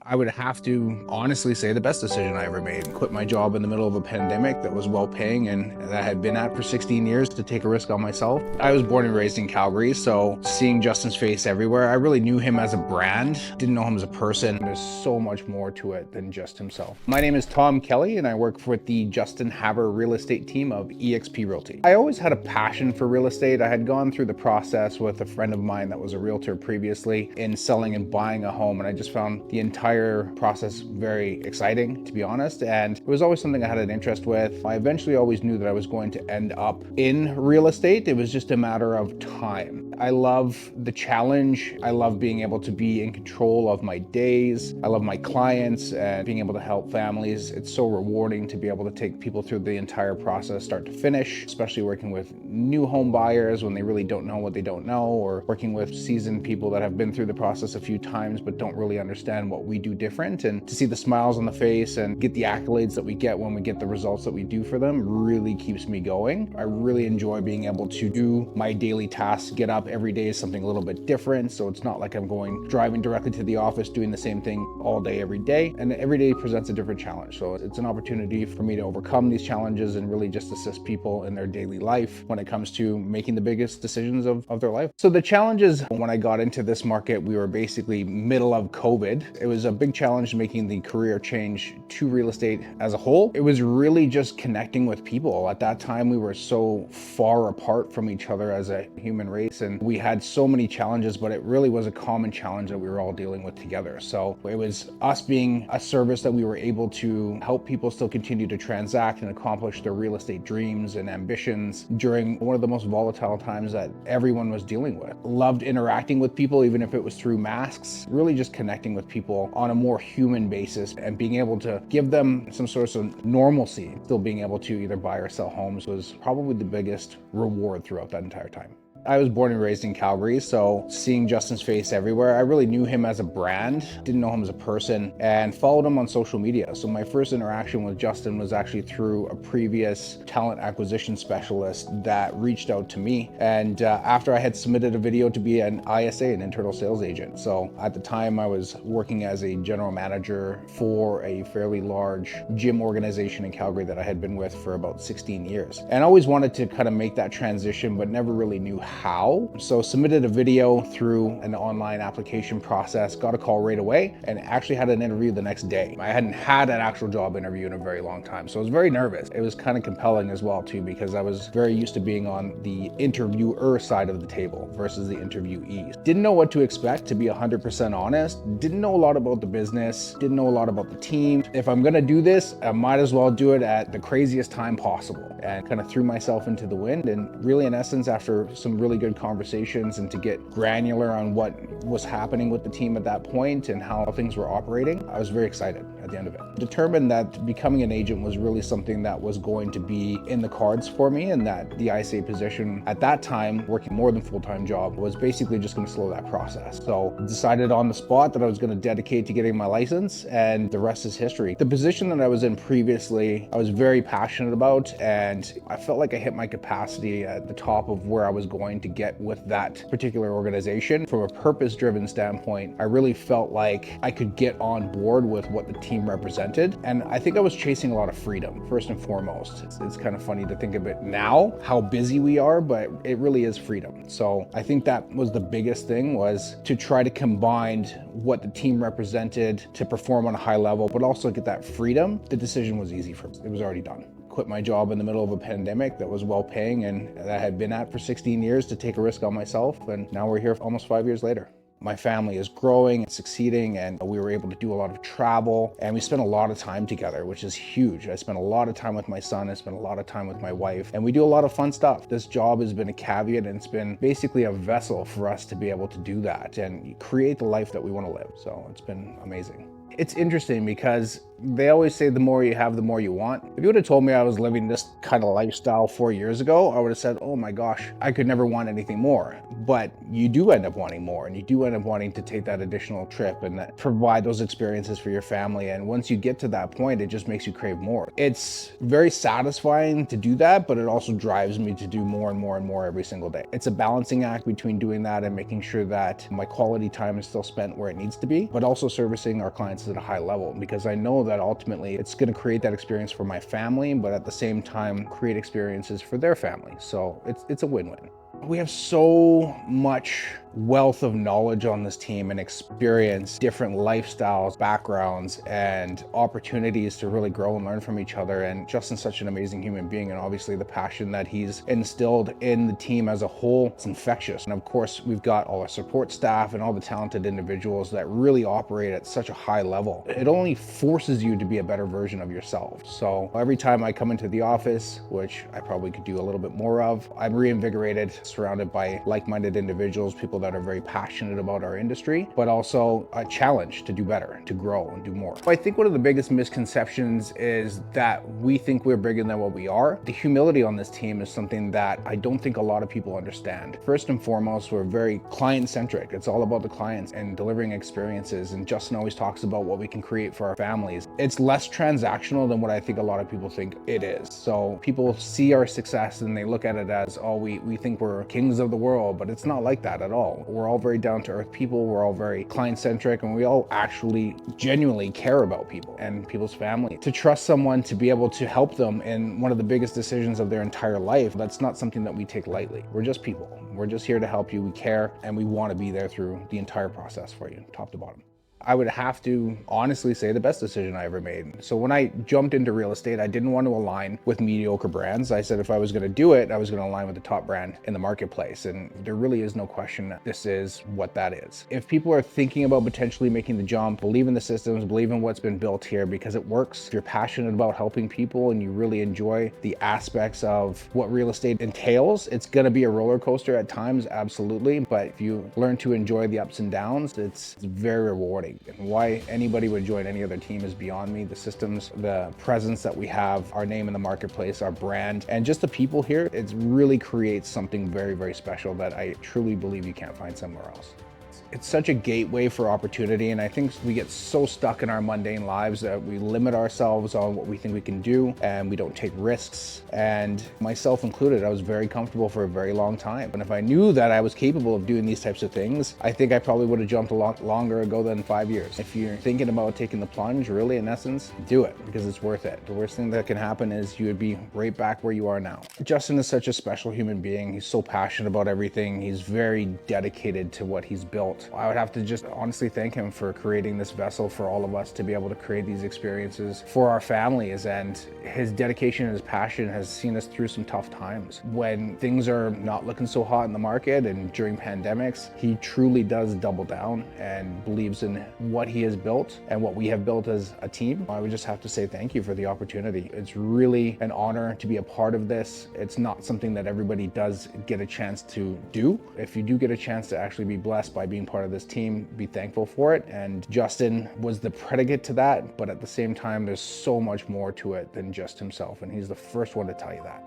I would have to honestly say the best decision I ever made. Quit my job in the middle of a pandemic that was well paying and that I had been at for 16 years to take a risk on myself. I was born and raised in Calgary, so seeing Justin's face everywhere, I really knew him as a brand, didn't know him as a person. There's so much more to it than just himself. My name is Tom Kelly and I work with the Justin Havre real estate team of eXp Realty. I always had a passion for real estate. I had gone through the process with a friend of mine that was a realtor previously in selling and buying a home, and I just found the entire process very exciting, to be honest, and it was always something I had an interest with. I eventually always knew that I was going to end up in real estate. It was just a matter of time. I love the challenge. I love being able to be in control of my days. I love my clients and being able to help families. It's so rewarding to be able to take people through the entire process, start to finish, especially working with new home buyers when they really don't know what they don't know, or working with seasoned people that have been through the process a few times but don't really understand what we do different. And to see the smiles on the face and get the accolades that we get when we get the results that we do for them really keeps me going. I really enjoy being able to do my daily tasks, get up every day is something a little bit different. So it's not like I'm driving directly to the office, doing the same thing all day, every day. And every day presents a different challenge. So it's an opportunity for me to overcome these challenges and really just assist people in their daily life when it comes to making the biggest decisions of their life. So the challenges when I got into this market, we were basically middle of COVID. It was a big challenge making the career change to real estate as a whole. It was really just connecting with people. At that time, we were so far apart from each other as a human race, and we had so many challenges, but it really was a common challenge that we were all dealing with together. So it was us being a service that we were able to help people still continue to transact and accomplish their real estate dreams and ambitions during one of the most volatile times that everyone was dealing with. Loved interacting with people, even if it was through masks, really just connecting with people on a more human basis and being able to give them some sort of normalcy. Still being able to either buy or sell homes was probably the biggest reward throughout that entire time. I was born and raised in Calgary, so seeing Justin's face everywhere, I really knew him as a brand, didn't know him as a person, and followed him on social media. So my first interaction with Justin was actually through a previous talent acquisition specialist that reached out to me. And after I had submitted a video to be an ISA, an internal sales agent. So at the time I was working as a general manager for a fairly large gym organization in Calgary that I had been with for about 16 years. And I always wanted to kind of make that transition, but never really knew how. So submitted a video through an online application process, got a call right away, and actually had an interview the next day. I hadn't had an actual job interview in a very long time, so I was very nervous. It was kind of compelling as well too, because I was very used to being on the interviewer side of the table versus the interviewee. Didn't know what to expect, to be 100% honest. Didn't know a lot about the business, didn't know a lot about the team. If I'm gonna do this, I might as well do it at the craziest time possible, and kind of threw myself into the wind. And really, in essence, after some really good conversations and to get granular on what was happening with the team at that point and how things were operating, I was very excited at the end of it. Determined that becoming an agent was really something that was going to be in the cards for me, and that the ICA position at that time, working more than full-time job, was basically just going to slow that process. So decided on the spot that I was going to dedicate to getting my license, and the rest is history. The position that I was in previously, I was very passionate about, and I felt like I hit my capacity at the top of where I was going to get with that particular organization. From a purpose-driven standpoint, I really felt like I could get on board with what the team represented. And I think I was chasing a lot of freedom, first and foremost. It's kind of funny to think of it now, how busy we are, but it really is freedom. So I think that was the biggest thing, was to try to combine what the team represented to perform on a high level, but also get that freedom. The decision was easy for me. It was already done. Quit my job in the middle of a pandemic that was well paying and that I had been at for 16 years to take a risk on myself. And now we're here almost 5 years later. My family is growing and succeeding, and we were able to do a lot of travel, and we spent a lot of time together, which is huge. I spent a lot of time with my son, I spent a lot of time with my wife, and we do a lot of fun stuff. This job has been a caveat, and it's been basically a vessel for us to be able to do that and create the life that we want to live. So it's been amazing. It's interesting because they always say the more you have, the more you want. If you would have told me I was living this kind of lifestyle 4 years ago, I would have said, oh my gosh, I could never want anything more. But you do end up wanting more, and you do end up wanting to take that additional trip and that provide those experiences for your family. And once you get to that point, it just makes you crave more. It's very satisfying to do that, but it also drives me to do more and more and more every single day. It's a balancing act between doing that and making sure that my quality time is still spent where it needs to be, but also servicing our clients' experiences at a high level, because I know that ultimately it's going to create that experience for my family, but at the same time create experiences for their family. So it's a win-win. We have so much wealth of knowledge on this team and experience, different lifestyles, backgrounds, and opportunities to really grow and learn from each other. And Justin's such an amazing human being, and obviously the passion that he's instilled in the team as a whole, it's infectious. And of course, we've got all our support staff and all the talented individuals that really operate at such a high level. It only forces you to be a better version of yourself. So every time I come into the office, which I probably could do a little bit more of, I'm reinvigorated, surrounded by like-minded individuals, people that are very passionate about our industry, but also a challenge to do better, to grow and do more. I think one of the biggest misconceptions is that we think we're bigger than what we are. The humility on this team is something that I don't think a lot of people understand. First and foremost, we're very client-centric. It's all about the clients and delivering experiences. And Justin always talks about what we can create for our families. It's less transactional than what I think a lot of people think it is. So people see our success and they look at it as, oh, we think we're kings of the world, but it's not like that at all. We're all very down to earth people. We're all very client centric, and we all actually genuinely care about people and people's family. To trust someone to be able to help them in one of the biggest decisions of their entire life, that's not something that we take lightly. We're just people. We're just here to help you. We care, and we want to be there through the entire process for you, top to bottom. I would have to honestly say the best decision I ever made. So when I jumped into real estate, I didn't want to align with mediocre brands. I said if I was going to do it, I was going to align with the top brand in the marketplace. And there really is no question that this is what that is. If people are thinking about potentially making the jump, believe in the systems, believe in what's been built here because it works. If you're passionate about helping people and you really enjoy the aspects of what real estate entails, it's going to be a roller coaster at times, absolutely. But if you learn to enjoy the ups and downs, it's very rewarding. And why anybody would join any other team is beyond me. The systems, the presence that we have, our name in the marketplace, our brand, and just the people here, it really creates something very, very special that I truly believe you can't find somewhere else. It's such a gateway for opportunity, and I think we get so stuck in our mundane lives that we limit ourselves on what we think we can do, and we don't take risks. And myself included, I was very comfortable for a very long time. And if I knew that I was capable of doing these types of things, I think I probably would have jumped a lot longer ago than 5 years. If you're thinking about taking the plunge, really, in essence, do it because it's worth it. The worst thing that can happen is you would be right back where you are now. Justin is such a special human being. He's so passionate about everything. He's very dedicated to what he's built. I would have to just honestly thank him for creating this vessel for all of us to be able to create these experiences for our families, and his dedication and his passion has seen us through some tough times. When things are not looking so hot in the market and during pandemics, he truly does double down and believes in what he has built and what we have built as a team. I would just have to say thank you for the opportunity. It's really an honor to be a part of this. It's not something that everybody does get a chance to do. If you do get a chance to actually be blessed by being part of this team, be thankful for it. And Justin was the predicate to that, but at the same time, there's so much more to it than just himself, and he's the first one to tell you that.